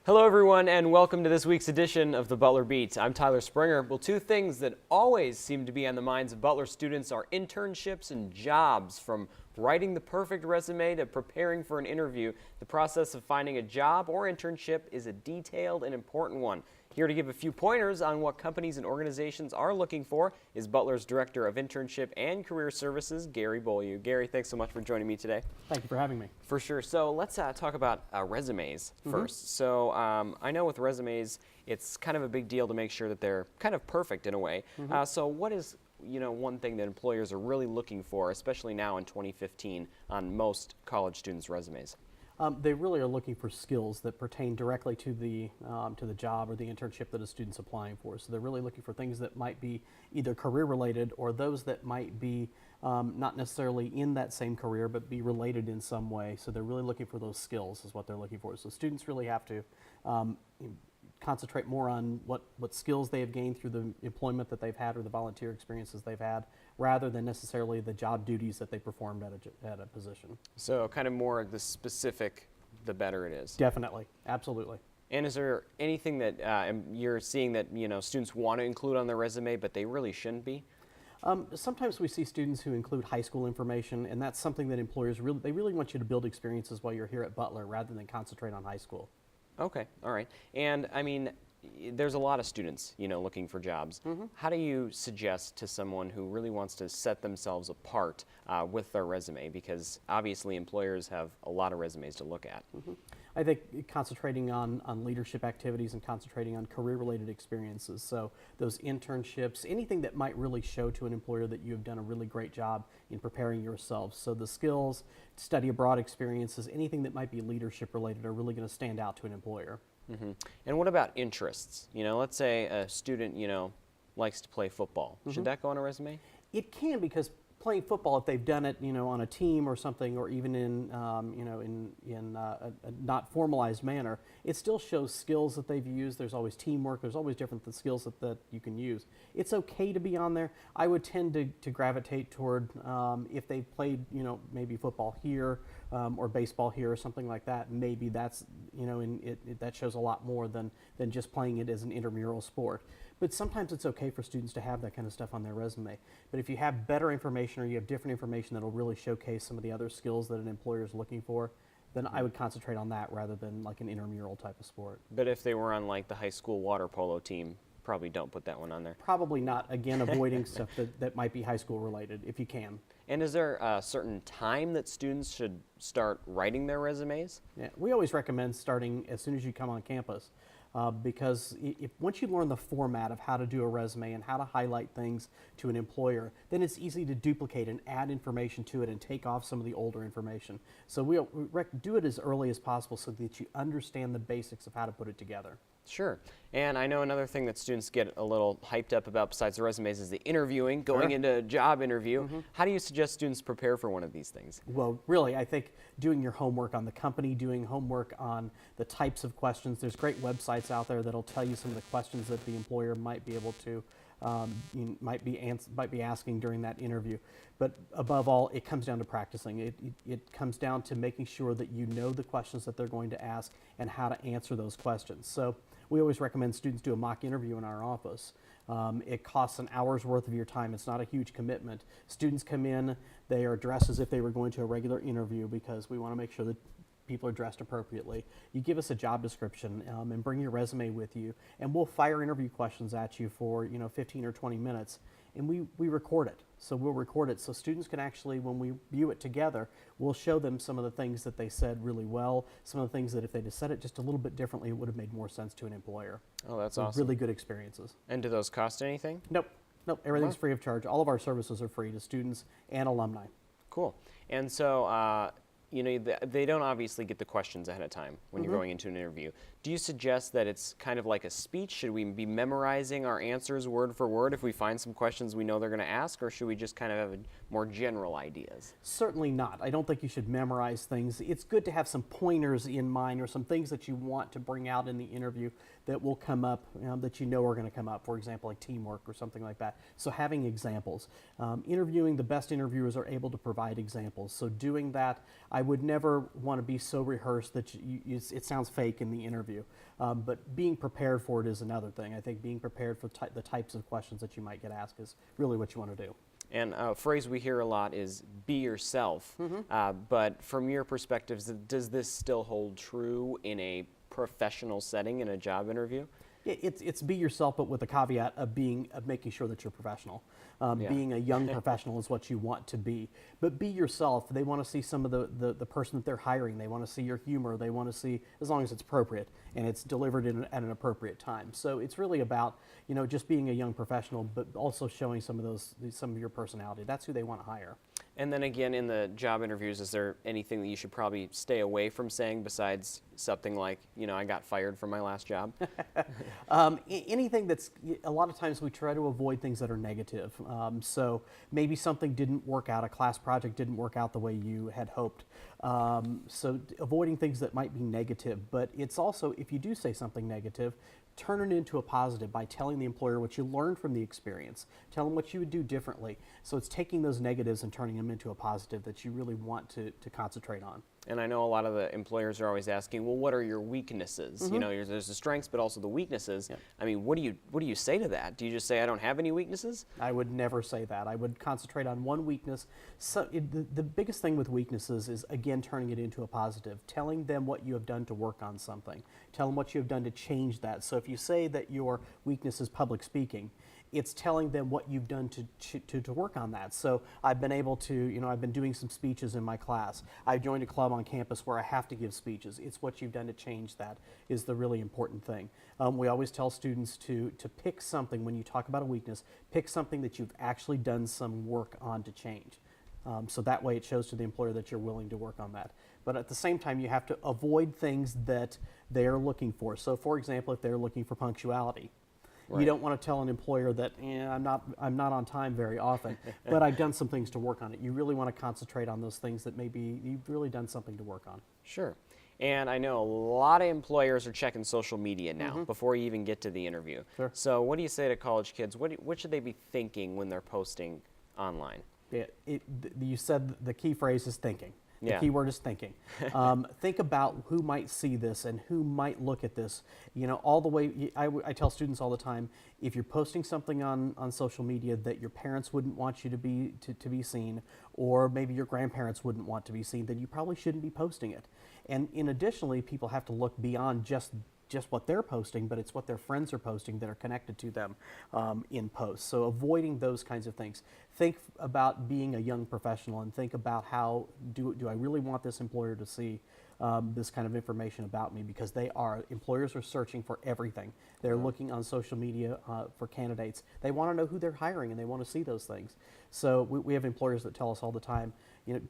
Hello everyone and welcome to this week's edition of the Butler Beat. I'm Tyler Springer. Well, two things that always seem to be on the minds of Butler students are internships and jobs. From writing the perfect resume to preparing for an interview, the process of finding a job or internship is a detailed and important one. Here to give a few pointers on what companies and organizations are looking for is Butler's Director of Internship and Career Services, Gary Beaulieu. Gary, thanks so much for joining me today. Thank you for having me. For sure. So let's talk about resumes first. So I know with resumes, it's kind of a big deal to make sure that they're kind of perfect in a way. So what is one thing that employers are really looking for, especially now in 2015, on most college students' resumes? They really are looking for skills that pertain directly to the job or the internship that a student's applying for. So they're really looking for things that might be either career related or those that might be not necessarily in that same career but be related in some way. So they're really looking for those skills is what they're looking for. So students really have to concentrate more on what skills they have gained through the employment that they've had or the volunteer experiences they've had, rather than necessarily the job duties that they performed at a position. So kind of more the specific, the better it is. Definitely, absolutely. And is there anything that you're seeing that students want to include on their resume but they really shouldn't be? Sometimes we see students who include high school information, and that's something that employers really want you to build experiences while you're here at Butler rather than concentrate on high school. Okay, all right. And I mean, there's a lot of students, looking for jobs. How do you suggest to someone who really wants to set themselves apart with their resume? Because obviously employers have a lot of resumes to look at. I think concentrating on leadership activities and concentrating on career-related experiences. So those internships, anything that might really show to an employer that you have done a really great job in preparing yourself. So the skills, study abroad experiences, anything that might be leadership related are really going to stand out to an employer. And what about interests? Let's say a student, likes to play football. Should that go on a resume? It can, because playing football, if they've done it, on a team or something, or even in, in a not formalized manner, it still shows skills that they've used. There's always teamwork. There's always different skills that you can use. It's okay to be on there. I would tend to gravitate toward if they played, maybe football here or baseball here or something like that. Maybe that's, that shows a lot more than just playing it as an intramural sport. But sometimes it's okay for students to have that kind of stuff on their resume. But if you have better information or you have different information that will really showcase some of the other skills that an employer is looking for, then I would concentrate on that rather than like an intramural type of sport. But if they were on like the high school water polo team, probably don't put that one on there. Probably not. Again, avoiding stuff that might be high school related if you can. And is there a certain time that students should start writing their resumes? Yeah, we always recommend starting as soon as you come on campus. Because once you learn the format of how to do a resume and how to highlight things to an employer, then it's easy to duplicate and add information to it and take off some of the older information. So we do it as early as possible so that you understand the basics of how to put it together. Sure. And I know another thing that students get a little hyped up about besides the resumes is the interviewing, going into a job interview. How do you suggest students prepare for one of these things? Well, really, I think doing your homework on the company, doing homework on the types of questions. There's great websites out there that'll tell you some of the questions that the employer might be able to, might be asking during that interview. But above all, it comes down to practicing. It comes down to making sure that you know the questions that they're going to ask and how to answer those questions. So we always recommend students do a mock interview in our office. It costs an hour's worth of your time. It's not a huge commitment. Students come in, they are dressed as if they were going to a regular interview because we want to make sure that people are dressed appropriately. You give us a job description and bring your resume with you, and we'll fire interview questions at you for 15 or 20 minutes, and we record it. So we'll record it so students can actually, when we view it together, we'll show them some of the things that they said really well, some of the things that if they'd have said it just a little bit differently, it would have made more sense to an employer. Oh, that's awesome. Really good experiences. And do those cost anything? Nope, everything's free of charge. All of our services are free to students and alumni. Cool. And so, they don't obviously get the questions ahead of time when you're going into an interview. Do you suggest that it's kind of like a speech? Should we be memorizing our answers word for word if we find some questions we know they're going to ask, or should we just kind of have more general ideas? Certainly not. I don't think you should memorize things. It's good to have some pointers in mind or some things that you want to bring out in the interview that will come up that you know are going to come up, for example, like teamwork or something like that. So having examples. Interviewing, the best interviewers are able to provide examples. So doing that, I would never want to be so rehearsed that it sounds fake in the interview. But being prepared for it is another thing. I think being prepared for the types of questions that you might get asked is really what you want to do. And a phrase we hear a lot is be yourself. But from your perspective, does this still hold true in a professional setting, in a job interview? It's be yourself, but with the caveat of making sure that you're professional. Being a young professional is what you want to be. But be yourself. They want to see some of the person that they're hiring. They want to see your humor. They want to see, as long as it's appropriate and it's delivered at an appropriate time. So it's really about just being a young professional, but also showing some of your personality. That's who they want to hire. And then again, in the job interviews, is there anything that you should probably stay away from saying besides something like, I got fired from my last job? Anything that's, a lot of times we try to avoid things that are negative. So maybe something didn't work out, a class project didn't work out the way you had hoped. So avoiding things that might be negative, but it's also, if you do say something negative, turn it into a positive by telling the employer what you learned from the experience. Tell them what you would do differently. So it's taking those negatives and turning them into a positive that you really want to concentrate on. And I know a lot of the employers are always asking, well, what are your weaknesses? There's the strengths, but also the weaknesses. Yep. I mean, what do you say to that? Do you just say, I don't have any weaknesses? I would never say that. I would concentrate on one weakness. So the biggest thing with weaknesses is, again, turning it into a positive. Telling them what you have done to work on something. Tell them what you have done to change that. So if you say that your weakness is public speaking, it's telling them what you've done to work on that. So I've been able to, I've been doing some speeches in my class. I joined a club on campus where I have to give speeches. It's what you've done to change that is the really important thing. We always tell students to pick something, when you talk about a weakness, pick something that you've actually done some work on to change. So that way it shows to the employer that you're willing to work on that. But at the same time, you have to avoid things that they are looking for. So for example, if they're looking for punctuality, right. You don't want to tell an employer that I'm not on time very often, but I've done some things to work on it. You really want to concentrate on those things that maybe you've really done something to work on. Sure. And I know a lot of employers are checking social media now before you even get to the interview. Sure. So what do you say to college kids? What should they be thinking when they're posting online? You said the key phrase is thinking. The Yeah. key word is thinking. Think about who might see this and who might look at this. All the way, I tell students all the time, if you're posting something on social media that your parents wouldn't want you to be seen, or maybe your grandparents wouldn't want to be seen, then you probably shouldn't be posting it. And additionally, people have to look beyond just what they're posting, but it's what their friends are posting that are connected to them in posts. So avoiding those kinds of things. Think about being a young professional and think about how do I really want this employer to see this kind of information about me, because employers are searching for everything. They're looking on social media for candidates. They want to know who they're hiring and they want to see those things. So we have employers that tell us all the time,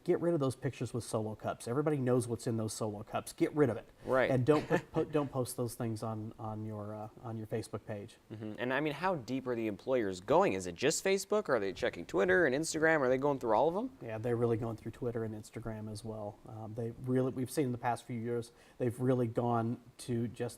get rid of those pictures with Solo cups. Everybody knows what's in those Solo cups. Get rid of it. Right. And don't post those things on your Facebook page. And I mean, how deep are the employers going? Is it just Facebook? Or are they checking Twitter and Instagram? Are they going through all of them? Yeah, they're really going through Twitter and Instagram as well. We've seen in the past few years, they've really gone to just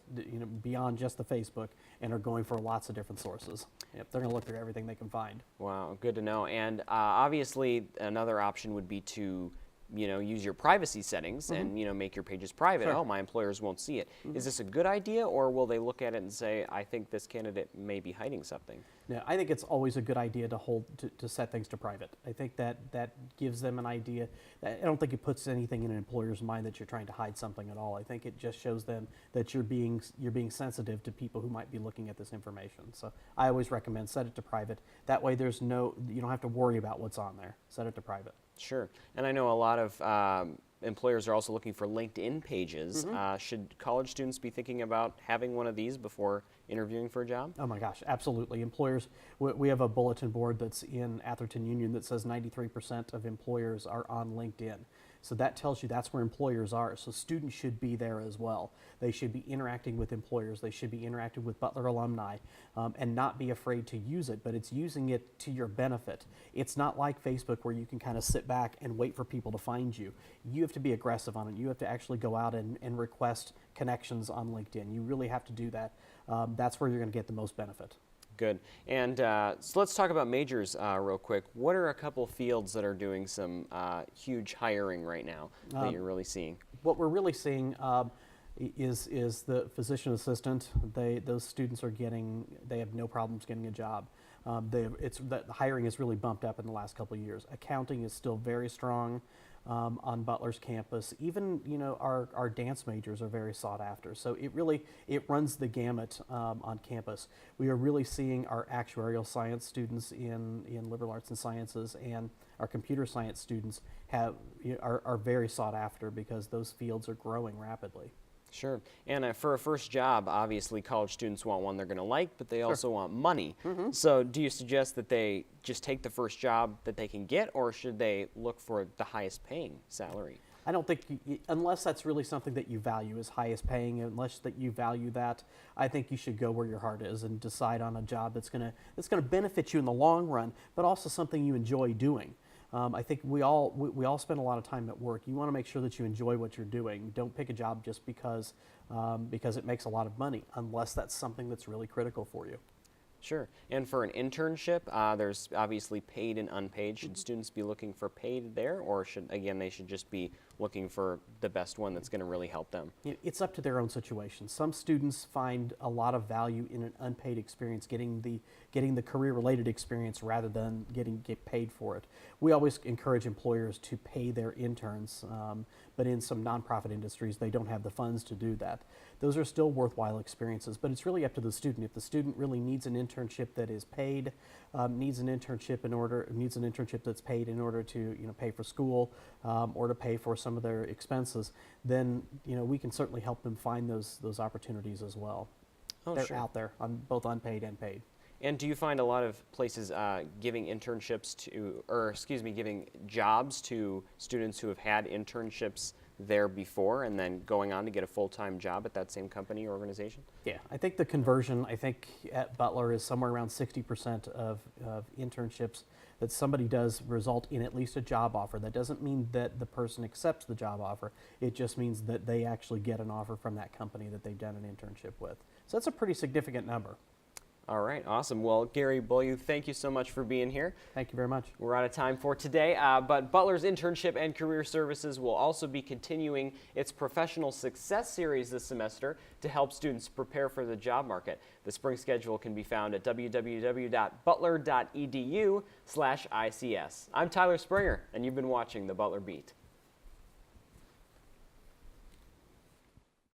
beyond just the Facebook and are going for lots of different sources. Yep, they're going to look through everything they can find. Wow, good to know. And obviously, another option would be to use your privacy settings and make your pages private. Sure. Oh, my employers won't see it. Is this a good idea, or will they look at it and say, I think this candidate may be hiding something? No, I think it's always a good idea to set things to private. I think that gives them an idea. I don't think it puts anything in an employer's mind that you're trying to hide something at all. I think it just shows them that you're being sensitive to people who might be looking at this information. So I always recommend set it to private. That way you don't have to worry about what's on there. Set it to private. Sure. And I know a lot of employers are also looking for LinkedIn pages. Should college students be thinking about having one of these before interviewing for a job? Oh my gosh, absolutely. Employers, we have a bulletin board that's in Atherton Union that says 93% of employers are on LinkedIn. So that tells you that's where employers are. So students should be there as well. They should be interacting with employers. They should be interacting with Butler alumni and not be afraid to use it, but it's using it to your benefit. It's not like Facebook where you can kind of sit back and wait for people to find you. You have to be aggressive on it. You have to actually go out and request connections on LinkedIn. You really have to do that. that's where you're going to get the most benefit. Good. And so let's talk about majors real quick. What are a couple fields that are doing some huge hiring right now that you're really seeing? What we're really seeing is the physician assistant. Those students they have no problems getting a job. The hiring has really bumped up in the last couple of years. Accounting is still very strong on Butler's campus. Even our dance majors are very sought after. So it runs the gamut on campus. We are really seeing our actuarial science students in liberal arts and sciences and our computer science students are very sought after because those fields are growing rapidly. Sure. And for a first job, obviously college students want one they're going to like, but they also want money. So do you suggest that they just take the first job that they can get, or should they look for the highest paying salary? I don't think, unless that's really something that you value as highest paying, unless that you value that, I think you should go where your heart is and decide on a job that's gonna benefit you in the long run, but also something you enjoy doing. I think we all spend a lot of time at work. You want to make sure that you enjoy what you're doing. Don't pick a job just because it makes a lot of money, unless that's something that's really critical for you. Sure. And for an internship, there's obviously paid and unpaid. Should students be looking for paid there, or they should just be looking for the best one that's going to really help them? It's up to their own situation. Some students find a lot of value in an unpaid experience, getting the career-related experience rather than get paid for it. We always encourage employers to pay their interns, but in some nonprofit industries, they don't have the funds to do that. Those are still worthwhile experiences, but it's really up to the student. If the student really needs an internship that is paid, needs an internship that's paid in order to pay for school or to pay for some of their expenses, then we can certainly help them find those opportunities as well. Oh, They're sure. out there on both unpaid and paid. And do you find a lot of places giving jobs to students who have had internships there before and then going on to get a full-time job at that same company or organization? Yeah, I think the conversion, at Butler is somewhere around 60% of internships that somebody does result in at least a job offer. That doesn't mean that the person accepts the job offer. It just means that they actually get an offer from that company that they've done an internship with. So that's a pretty significant number. All right, awesome. Well, Gary Beaulieu, thank you so much for being here. Thank you very much. We're out of time for today, but Butler's Internship and Career Services will also be continuing its Professional Success Series this semester to help students prepare for the job market. The spring schedule can be found at www.butler.edu/ICS. I'm Tyler Springer, and you've been watching the Butler Beat.